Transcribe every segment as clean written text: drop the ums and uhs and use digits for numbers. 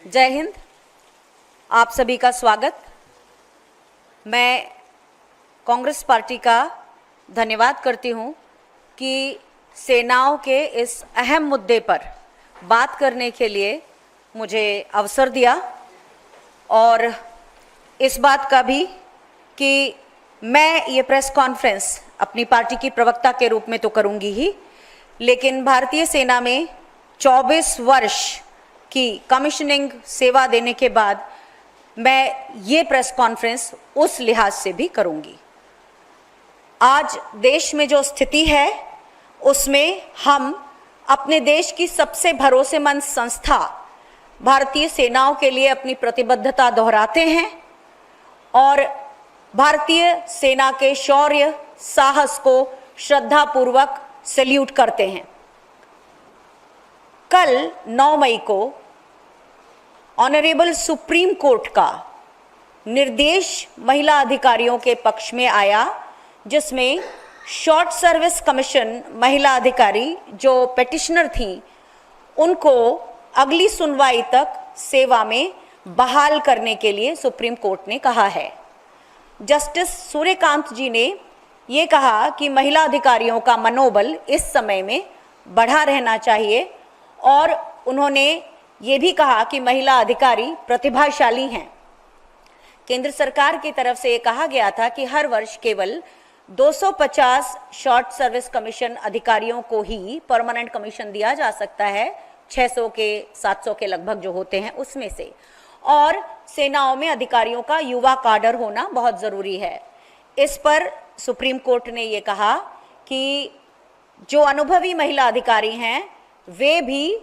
जय हिंद। आप सभी का स्वागत। मैं कांग्रेस पार्टी का धन्यवाद करती हूं कि सेनाओं के इस अहम मुद्दे पर बात करने के लिए मुझे अवसर दिया, और इस बात का भी कि मैं ये प्रेस कॉन्फ्रेंस अपनी पार्टी की प्रवक्ता के रूप में तो करूंगी ही, लेकिन भारतीय सेना में 24 वर्ष की कमीशनिंग सेवा देने के बाद मैं ये प्रेस कॉन्फ्रेंस उस लिहाज से भी करूंगी। आज देश में जो स्थिति है उसमें हम अपने देश की सबसे भरोसेमंद संस्था भारतीय सेनाओं के लिए अपनी प्रतिबद्धता दोहराते हैं और भारतीय सेना के शौर्य साहस को श्रद्धापूर्वक सैल्यूट करते हैं। कल 9 मई को ऑनरेबल सुप्रीम कोर्ट का निर्देश महिला अधिकारियों के पक्ष में आया, जिसमें शॉर्ट सर्विस कमीशन महिला अधिकारी जो पेटिशनर थी उनको अगली सुनवाई तक सेवा में बहाल करने के लिए सुप्रीम कोर्ट ने कहा है। जस्टिस सूर्यकांत जी ने ये कहा कि महिला अधिकारियों का मनोबल इस समय में बढ़ा रहना चाहिए, और उन्होंने ये भी कहा कि महिला अधिकारी प्रतिभाशाली हैं। केंद्र सरकार की तरफ से ये कहा गया था कि हर वर्ष केवल 250 शॉर्ट सर्विस कमीशन अधिकारियों को ही परमानेंट कमीशन दिया जा सकता है, 600 के 700 के लगभग जो होते हैं उसमें से, और सेनाओं में अधिकारियों का युवा काडर होना बहुत ज़रूरी है। इस पर सुप्रीम कोर्ट ने ये कहा कि जो अनुभवी महिला अधिकारी हैं वे भी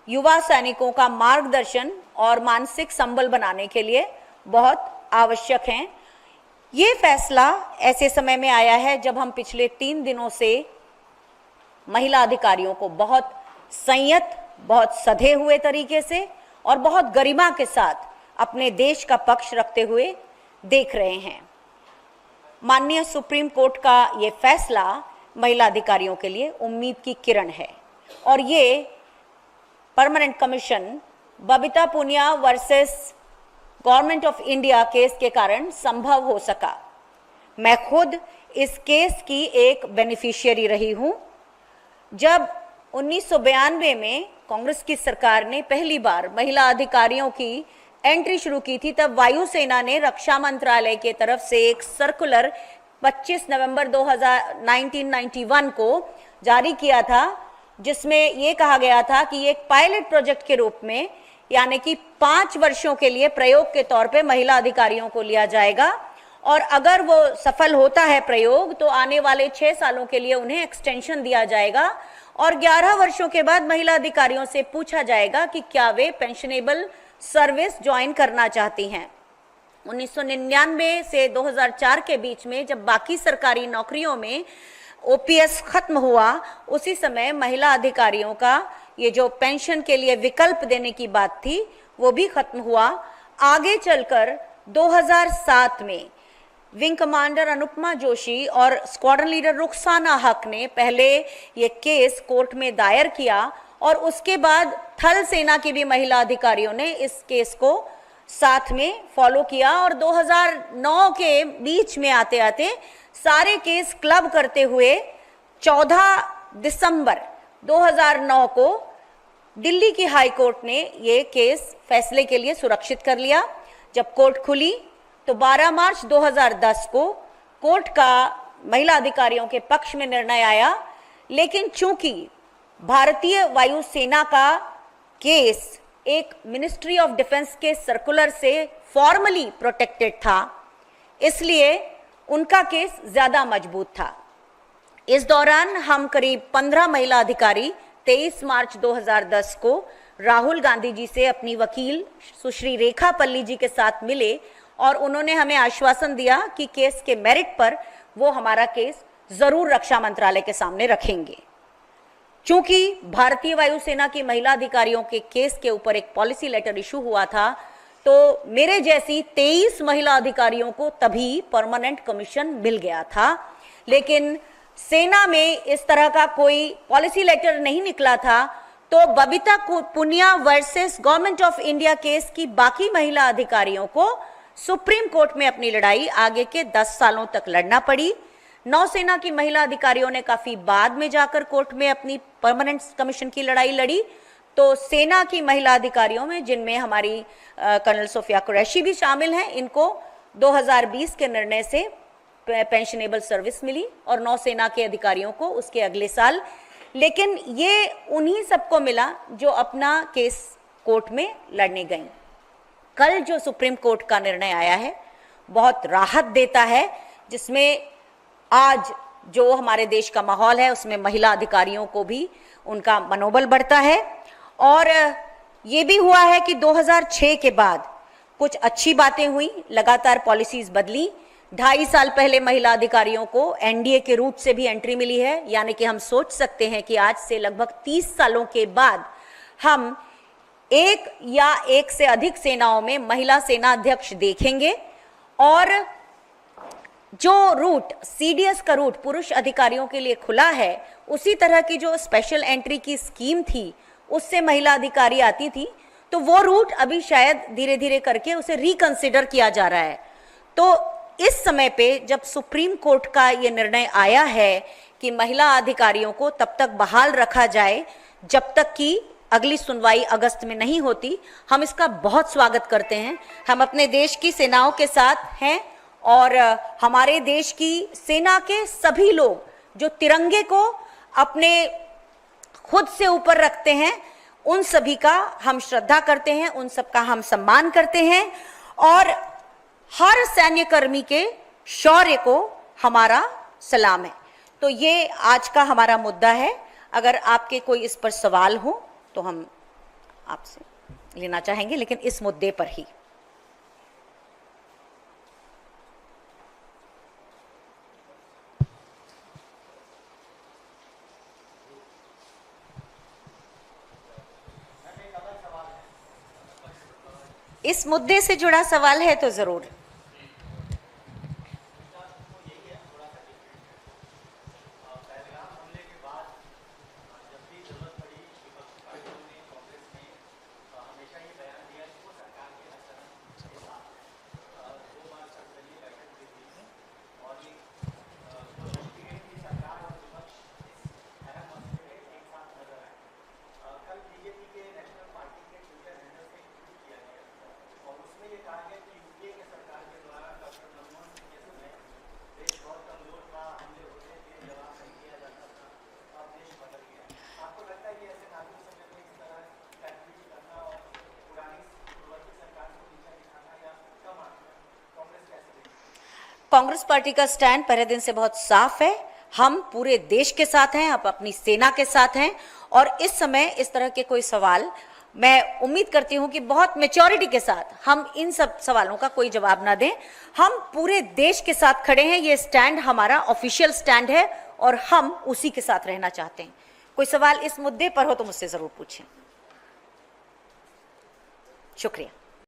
युवा सैनिकों का मार्गदर्शन और मानसिक संबल बनाने के लिए बहुत आवश्यक हैं। ये फैसला ऐसे समय में आया है जब हम पिछले 3 दिनों से महिला अधिकारियों को बहुत संयत, बहुत सधे हुए तरीके से और बहुत गरिमा के साथ अपने देश का पक्ष रखते हुए देख रहे हैं। माननीय सुप्रीम कोर्ट का ये फैसला महिला अधिकारियों के लिए उम्मीद की किरण है, और ये permanent commission Babita Punia versus government of India case के कारण संभव हो सका। मैं खुद इस केस की एक बेनिफिशियरी रही हूं। जब 1992 में कांग्रेस की सरकार ने पहली बार महिला अधिकारियों की एंट्री शुरू की थी, तब वायुसेना ने रक्षा मंत्रालय के तरफ से एक सर्कुलर 25 नवंबर 1991 को जारी किया था, जिसमें ये कहा गया था कि एक पायलट प्रोजेक्ट के रूप में, यानी कि 5 वर्षों के लिए प्रयोग के तौर पे महिला अधिकारियों को लिया जाएगा, और अगर वो सफल होता है प्रयोग तो आने वाले 6 सालों के लिए उन्हें एक्सटेंशन दिया जाएगा, और 11 वर्षों के बाद महिला अधिकारियों से पूछा जाएगा कि क्या वे पेंशनेबल सर्विस ज्वाइन करना चाहती हैं। 1999 से 2004 के बीच में जब बाकी सरकारी नौकरियों में ओपीएस खत्म हुआ, उसी समय महिला अधिकारियों का ये जो पेंशन के लिए विकल्प देने की बात थी वो भी खत्म हुआ। आगे चलकर 2007 में विंग कमांडर अनुपमा जोशी और स्क्वाड्रन लीडर रुखसाना हक ने पहले ये केस कोर्ट में दायर किया, और उसके बाद थल सेना की भी महिला अधिकारियों ने इस केस को साथ में फॉलो किया, और 2009 के बीच में आते आते सारे केस क्लब करते हुए 14 दिसंबर 2009 को दिल्ली की हाई कोर्ट ने ये केस फैसले के लिए सुरक्षित कर लिया। जब कोर्ट खुली तो 12 मार्च 2010 को कोर्ट का महिला अधिकारियों के पक्ष में निर्णय आया, लेकिन चूंकि भारतीय वायुसेना का केस एक मिनिस्ट्री ऑफ डिफेंस के सर्कुलर से फॉर्मली प्रोटेक्टेड था, इसलिए उनका केस ज्यादा मजबूत था। इस दौरान हम करीब 15 महिला अधिकारी 23 मार्च 2010 को राहुल गांधी जी से अपनी वकील सुश्री रेखा पल्ली जी के साथ मिले, और उन्होंने हमें आश्वासन दिया कि केस के मेरिट पर वो हमारा केस जरूर रक्षा मंत्रालय के सामने रखेंगे। चूंकि भारतीय वायुसेना की महिला अधिकारियों के केस के ऊपर एक पॉलिसी लेटर इशू हुआ था, तो मेरे जैसी 23 महिला अधिकारियों को तभी परमानेंट कमीशन मिल गया था, लेकिन सेना में इस तरह का कोई पॉलिसी लेटर नहीं निकला था, तो तो Babita Punia versus government of India case की बाकी महिला अधिकारियों को सुप्रीम कोर्ट में अपनी लड़ाई आगे के 10 सालों तक लड़ना पड़ी। नौसेना की महिला अधिकारियों ने काफी बाद में जाकर कोर्ट में अपनी परमानेंट कमीशन की लड़ाई लड़ी। तो सेना की महिला अधिकारियों में, जिनमें हमारी कर्नल सोफिया कुरैशी भी शामिल हैं, इनको 2020 के निर्णय से पेंशनेबल सर्विस मिली और नौसेना के अधिकारियों को उसके अगले साल। लेकिन ये उन्हीं सबको मिला जो अपना केस कोर्ट में लड़ने गई। कल जो सुप्रीम कोर्ट का निर्णय आया है बहुत राहत देता है, जिसमें आज जो हमारे देश का माहौल है उसमें महिला अधिकारियों को भी उनका मनोबल बढ़ता है। और ये भी हुआ है कि 2006 के बाद कुछ अच्छी बातें हुई, लगातार पॉलिसीज बदली। 2.5 साल पहले महिला अधिकारियों को एनडीए के रूट से भी एंट्री मिली है, यानी कि हम सोच सकते हैं कि आज से लगभग 30 सालों के बाद हम एक या एक से अधिक सेनाओं में महिला सेना अध्यक्ष देखेंगे। और जो रूट सीडीएस का रूट पुरुष अधिकारियों के लिए खुला है, उसी तरह की जो स्पेशल एंट्री की स्कीम थी उससे महिला अधिकारी आती थी, तो वो रूट अभी शायद धीरे धीरे करके उसे रिकंसिडर किया जा रहा है। तो इस समय पे जब सुप्रीम कोर्ट का ये निर्णय आया है कि महिला अधिकारियों को तब तक बहाल रखा जाए जब तक कि अगली सुनवाई अगस्त में नहीं होती, हम इसका बहुत स्वागत करते हैं। हम अपने देश की सेनाओं के साथ हैं और हमारे देश की सेना के सभी लोग जो तिरंगे को अपने खुद से ऊपर रखते हैं, उन सभी का हम श्रद्धा करते हैं, उन सब का हम सम्मान करते हैं और हर सैन्य कर्मी के शौर्य को हमारा सलाम है। तो ये आज का हमारा मुद्दा है। अगर आपके कोई इस पर सवाल हो तो हम आपसे लेना चाहेंगे, लेकिन इस मुद्दे पर ही। इस मुद्दे से जुड़ा सवाल है तो जरूर। कांग्रेस पार्टी का स्टैंड पहले दिन से बहुत साफ है। हम पूरे देश के साथ हैं, हम अपनी सेना के साथ हैं और इस समय इस तरह के कोई सवाल, मैं उम्मीद करती हूं कि बहुत मैच्योरिटी के साथ हम इन सब सवालों का कोई जवाब ना दें। हम पूरे देश के साथ खड़े हैं, ये स्टैंड हमारा ऑफिशियल स्टैंड है और हम उसी के साथ रहना चाहते हैं। कोई सवाल इस मुद्दे पर हो तो मुझसे जरूर पूछें। शुक्रिया।